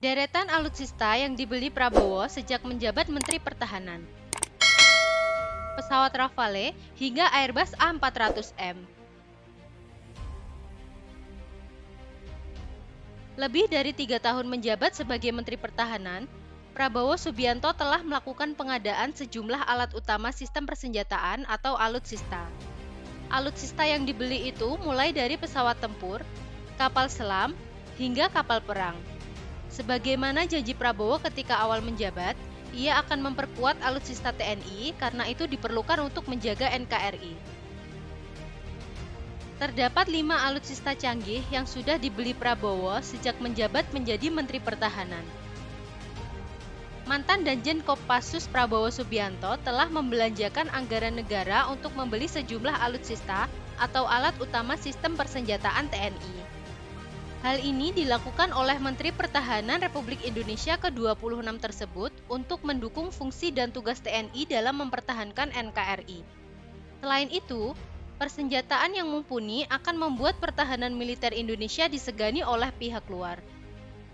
Deretan alutsista yang dibeli Prabowo sejak menjabat Menteri Pertahanan. Pesawat Rafale hingga Airbus A400M. Lebih dari 3 tahun menjabat sebagai Menteri Pertahanan, Prabowo Subianto telah melakukan pengadaan sejumlah alat utama sistem persenjataan atau alutsista. Alutsista yang dibeli itu mulai dari pesawat tempur, kapal selam, hingga kapal perang. Sebagaimana janji Prabowo ketika awal menjabat, ia akan memperkuat alutsista TNI karena itu diperlukan untuk menjaga NKRI. Terdapat 5 alutsista canggih yang sudah dibeli Prabowo sejak menjabat menjadi Menteri Pertahanan. Mantan Danjen Kopassus Prabowo Subianto telah membelanjakan anggaran negara untuk membeli sejumlah alutsista atau alat utama sistem persenjataan TNI. Hal ini dilakukan oleh Menteri Pertahanan Republik Indonesia ke-26 tersebut untuk mendukung fungsi dan tugas TNI dalam mempertahankan NKRI. Selain itu, persenjataan yang mumpuni akan membuat pertahanan militer Indonesia disegani oleh pihak luar.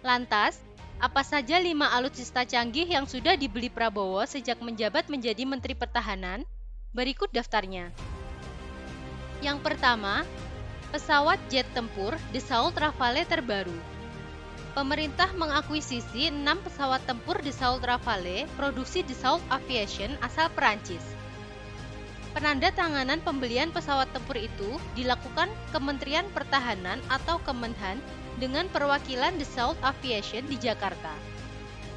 Lantas, apa saja 5 alutsista canggih yang sudah dibeli Prabowo sejak menjabat menjadi Menteri Pertahanan? Berikut daftarnya. Yang pertama, pesawat jet tempur Dassault Rafale terbaru. Pemerintah mengakuisisi 6 pesawat tempur Dassault Rafale produksi Dassault Aviation asal Perancis. Penandatanganan pembelian pesawat tempur itu dilakukan Kementerian Pertahanan atau Kemenhan dengan perwakilan Dassault Aviation di Jakarta.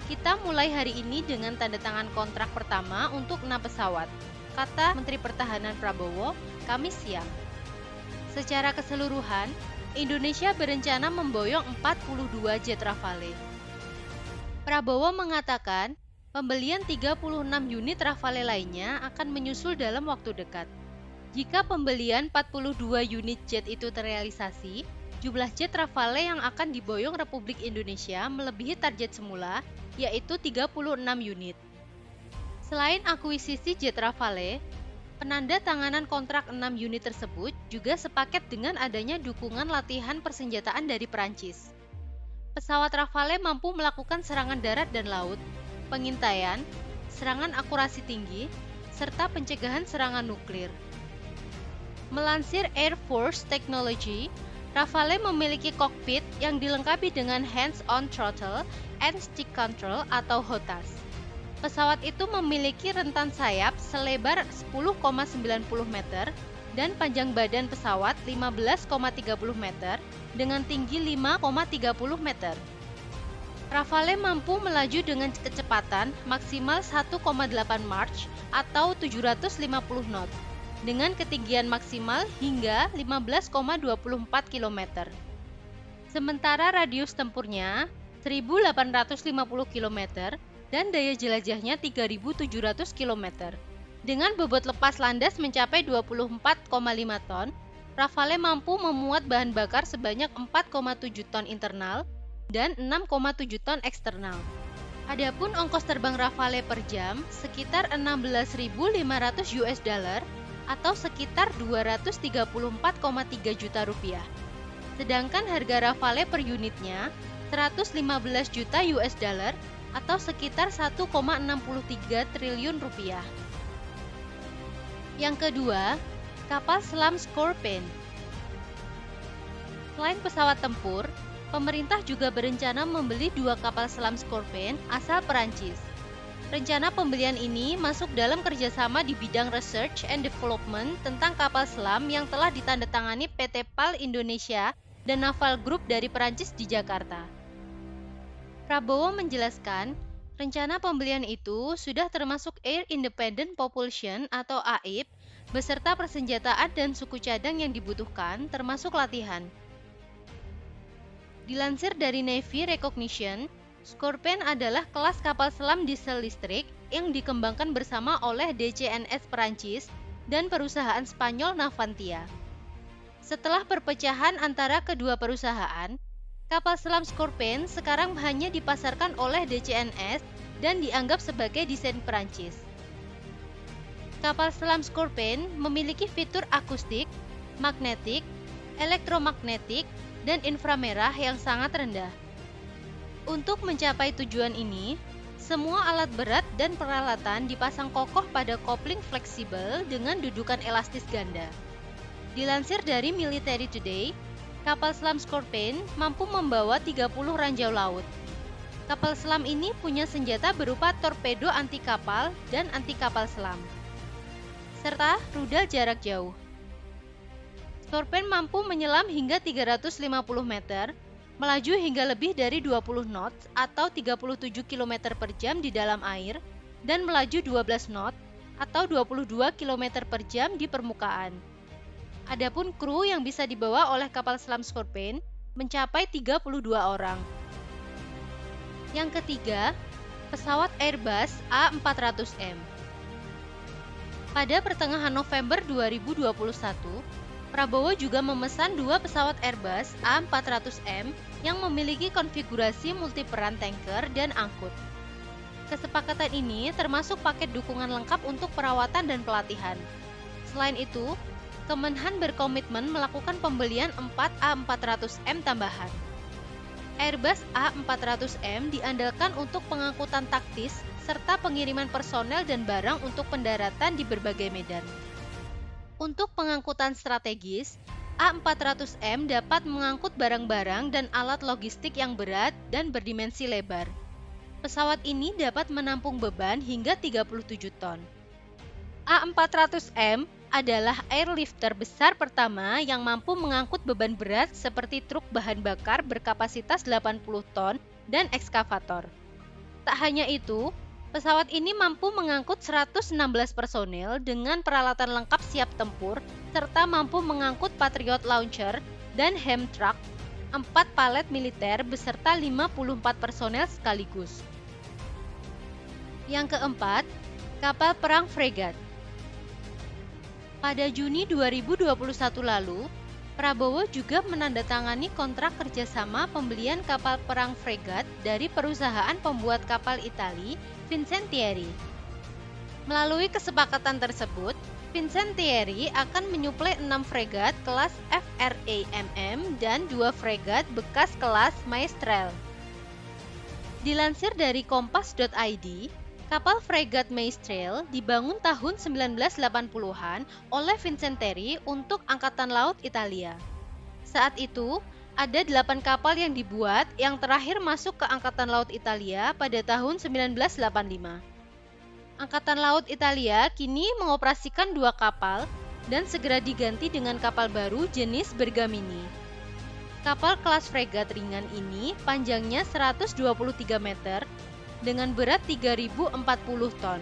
Kita mulai hari ini dengan tanda tangan kontrak pertama untuk 6 pesawat, kata Menteri Pertahanan Prabowo, Kamis siang. Secara keseluruhan, Indonesia berencana memboyong 42 jet Rafale. Prabowo mengatakan, pembelian 36 unit Rafale lainnya akan menyusul dalam waktu dekat. Jika pembelian 42 unit jet itu terrealisasi, jumlah jet Rafale yang akan diboyong Republik Indonesia melebihi target semula, yaitu 36 unit. Selain akuisisi jet Rafale, penandatanganan kontrak 6 unit tersebut juga sepaket dengan adanya dukungan latihan persenjataan dari Perancis. Pesawat Rafale mampu melakukan serangan darat dan laut, pengintaian, serangan akurasi tinggi, serta pencegahan serangan nuklir. Melansir Air Force Technology, Rafale memiliki kokpit yang dilengkapi dengan hands-on throttle and stick control atau HOTAS. Pesawat itu memiliki rentan sayap selebar 10,90 meter dan panjang badan pesawat 15,30 meter dengan tinggi 5,30 meter. Rafale mampu melaju dengan kecepatan maksimal 1,8 Mach atau 750 knot dengan ketinggian maksimal hingga 15,24 km. Sementara radius tempurnya 1.850 km dan daya jelajahnya 3.700 km. Dengan bobot lepas landas mencapai 24,5 ton, Rafale mampu memuat bahan bakar sebanyak 4,7 ton internal dan 6,7 ton eksternal. Adapun ongkos terbang Rafale per jam sekitar 16.500 US dollar atau sekitar 234,3 juta rupiah. Sedangkan harga Rafale per unitnya 115 juta US dollar atau sekitar 1,63 triliun rupiah. Yang kedua, kapal selam Scorpion. Selain pesawat tempur, pemerintah juga berencana membeli 2 kapal selam Scorpion asal Perancis. Rencana pembelian ini masuk dalam kerjasama di bidang research and development tentang kapal selam yang telah ditandatangani PT PAL Indonesia dan Naval Group dari Perancis di Jakarta. Prabowo menjelaskan, rencana pembelian itu sudah termasuk Air Independent Propulsion atau AIP, beserta persenjataan dan suku cadang yang dibutuhkan, termasuk latihan. Dilansir dari Navy Recognition, Scorpion adalah kelas kapal selam diesel listrik yang dikembangkan bersama oleh DCNS Perancis dan perusahaan Spanyol Navantia. Setelah perpecahan antara kedua perusahaan, kapal selam Scorpion sekarang hanya dipasarkan oleh DCNS dan dianggap sebagai desain Perancis. Kapal selam Scorpion memiliki fitur akustik, magnetik, elektromagnetik, dan inframerah yang sangat rendah. Untuk mencapai tujuan ini, semua alat berat dan peralatan dipasang kokoh pada kopling fleksibel dengan dudukan elastis ganda. Dilansir dari Military Today, kapal selam Scorpion mampu membawa 30 ranjau laut. Kapal selam ini punya senjata berupa torpedo anti kapal dan anti kapal selam, serta rudal jarak jauh. Scorpion mampu menyelam hingga 350 meter, melaju hingga lebih dari 20 knots atau 37 km per jam di dalam air, dan melaju 12 knots atau 22 km per jam di permukaan. Adapun kru yang bisa dibawa oleh kapal selam Scorpion mencapai 32 orang. Yang ketiga, pesawat Airbus A400M. Pada pertengahan November 2021, Prabowo juga memesan 2 pesawat Airbus A400M yang memiliki konfigurasi multiperan tanker dan angkut. Kesepakatan ini termasuk paket dukungan lengkap untuk perawatan dan pelatihan. Selain itu, Kemenhan berkomitmen melakukan pembelian 4 A400M tambahan. Airbus A400M diandalkan untuk pengangkutan taktis serta pengiriman personel dan barang untuk pendaratan di berbagai medan. Untuk pengangkutan strategis, A400M dapat mengangkut barang-barang dan alat logistik yang berat dan berdimensi lebar. Pesawat ini dapat menampung beban hingga 37 ton. A400M adalah airlifter besar pertama yang mampu mengangkut beban berat seperti truk bahan bakar berkapasitas 80 ton dan ekskavator. Tak hanya itu, pesawat ini mampu mengangkut 116 personel dengan peralatan lengkap siap tempur, serta mampu mengangkut Patriot Launcher dan Hem Truck, 4 palet militer beserta 54 personel sekaligus. Yang keempat, kapal perang fregat. Pada Juni 2021 lalu, Prabowo juga menandatangani kontrak kerjasama pembelian kapal perang fregat dari perusahaan pembuat kapal Italia, Fincantieri. Melalui kesepakatan tersebut, Fincantieri akan menyuplai 6 fregat kelas FRAMM dan 2 fregat bekas kelas Maestrale. Dilansir dari kompas.id, kapal fregat Maestrale dibangun tahun 1980-an oleh Fincantieri untuk Angkatan Laut Italia. Saat itu, ada 8 kapal yang dibuat yang terakhir masuk ke Angkatan Laut Italia pada tahun 1985. Angkatan Laut Italia kini mengoperasikan 2 kapal dan segera diganti dengan kapal baru jenis Bergamini. Kapal kelas fregat ringan ini panjangnya 123 meter dengan berat 3.040 ton.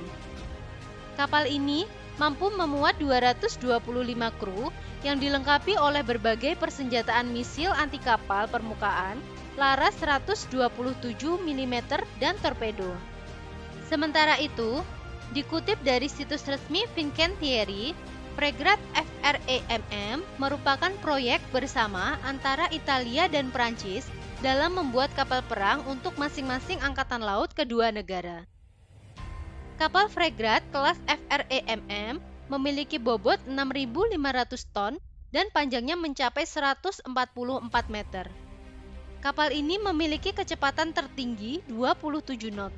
Kapal ini mampu memuat 225 kru yang dilengkapi oleh berbagai persenjataan misil anti kapal permukaan, laras 127 mm dan torpedo. Sementara itu, dikutip dari situs resmi Fincantieri, fregat FRAMM merupakan proyek bersama antara Italia dan Prancis dalam membuat kapal perang untuk masing-masing angkatan laut kedua negara. Kapal fregat kelas FRAMM memiliki bobot 6.500 ton dan panjangnya mencapai 144 meter. Kapal ini memiliki kecepatan tertinggi 27 knot.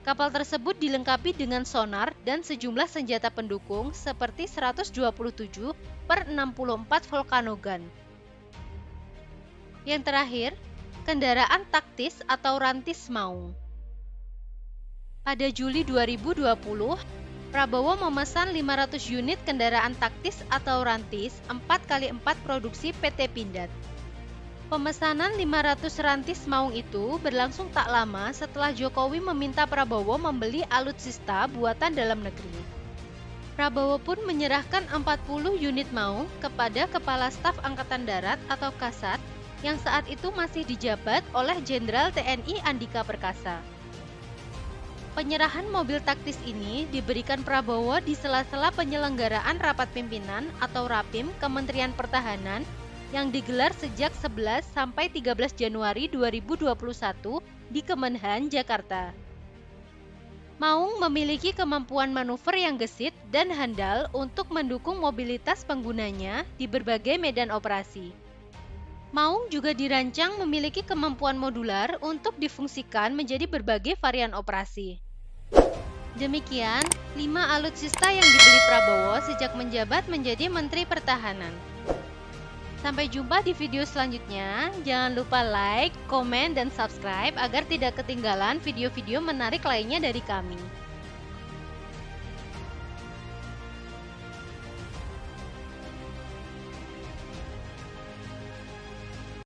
Kapal tersebut dilengkapi dengan sonar dan sejumlah senjata pendukung seperti 127/64 Volcano Gun. Yang terakhir, kendaraan taktis atau rantis maung. Pada Juli 2020, Prabowo memesan 500 unit kendaraan taktis atau rantis 4x4 produksi PT Pindad. Pemesanan 500 rantis maung itu berlangsung tak lama setelah Jokowi meminta Prabowo membeli alutsista buatan dalam negeri. Prabowo pun menyerahkan 40 unit maung kepada Kepala Staf Angkatan Darat atau Kasat yang saat itu masih dijabat oleh Jenderal TNI Andika Perkasa. Penyerahan mobil taktis ini diberikan Prabowo di sela-sela penyelenggaraan rapat pimpinan atau Rapim Kementerian Pertahanan yang digelar sejak 11 sampai 13 Januari 2021 di Kemenhan, Jakarta. Maung memiliki kemampuan manuver yang gesit dan handal untuk mendukung mobilitas penggunanya di berbagai medan operasi. Maung juga dirancang memiliki kemampuan modular untuk difungsikan menjadi berbagai varian operasi. Demikian, 5 alutsista yang dibeli Prabowo sejak menjabat menjadi Menteri Pertahanan. Sampai jumpa di video selanjutnya. Jangan lupa like, komen, dan subscribe agar tidak ketinggalan video-video menarik lainnya dari kami.